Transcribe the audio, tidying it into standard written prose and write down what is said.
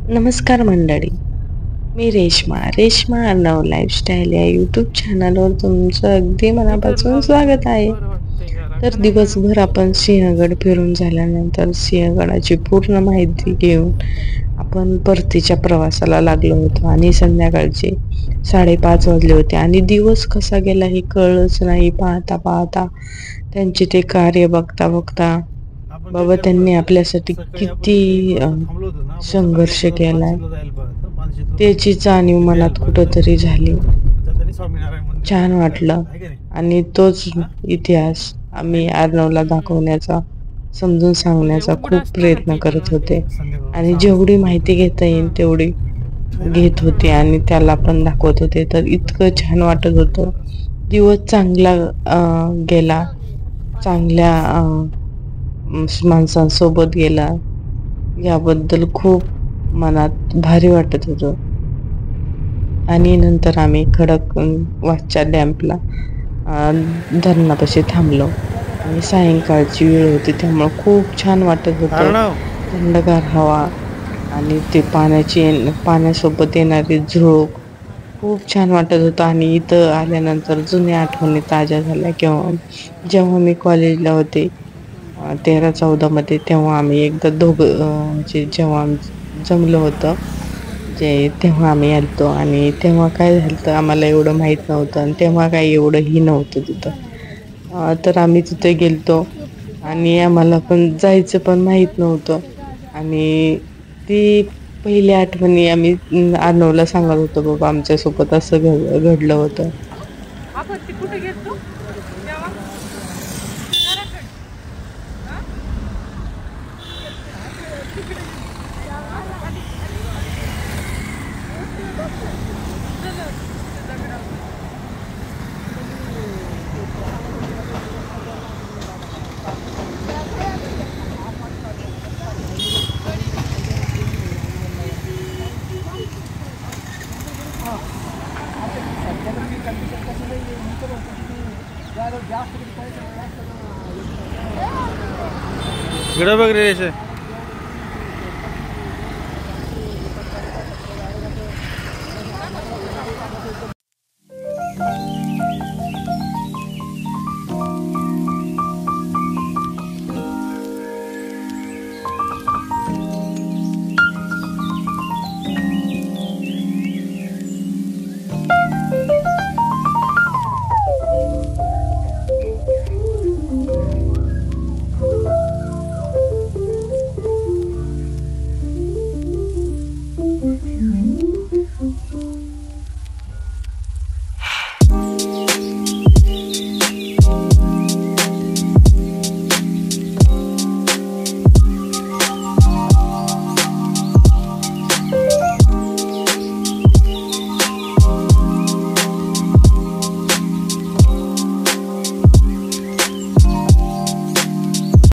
नमस्कार मंडळी, मी रेश्मा अर्णव लाईफस्टाईल या यूट्यूब चॅनलवर तुमचं अगदी मनापासून स्वागत आहे. तर दिवसभर आपण सिंहगड फिरून झाल्यानंतर सिंहगडाची पूर्ण माहिती घेऊन आपण परतीच्या प्रवासाला लागलो होतो आणि संध्याकाळचे 5:30 वाजले होते आणि दिवस कसा गेला हे कळलंच नाही. पाहता पाहता त्यांचे ते कार्य बघता बघता बाबा त्यांनी आपल्यासाठी किती संघर्ष केलाय त्याची जाणीव मनात कुठंतरी झाली. छान वाटलं आणि तोच इतिहास आम्ही अर्णवला दाखवण्याचा, समजून सांगण्याचा खूप प्रयत्न करत होते आणि जेवढी माहिती घेता येईल तेवढी घेत होते आणि त्याला पण दाखवत होते. तर इतकं छान वाटत होतं. दिवस चांगला गेला, चांगल्या माणसांसोबत गेला, याबद्दल खूप मनात भारी वाटत होतं. आणि नंतर आम्ही खडकवासच्या डॅम्पला धरणापाशी थांबलो आणि सायंकाळची वेळ होती त्यामुळं खूप छान वाटत होतं. थंडगार हवा आणि ते पाण्यासोबत येणारी झुळूक खूप छान वाटत होतं. आणि इथं आल्यानंतर जुन्या आठवणी ताज्या झाल्या. जेव्हा मी कॉलेजला होते 13-14 मध्ये, तेव्हा आम्ही एकदा म्हणजे जेव्हा जमलं होतं तेव्हा आम्ही आलतो आणि तेव्हा काय झालं तर आम्हाला एवढं माहीत नव्हतं आणि तेव्हा काही एवढंही नव्हतं तिथं. तर आम्ही तिथे गेलतो आणि आम्हाला पण जायचं पण माहीत नव्हतं आणि ती पहिली आठवणी आम्ही अर्णवला सांगत होतो, बाबा आमच्यासोबत असं घडलं होतं. इकडे बघ रे.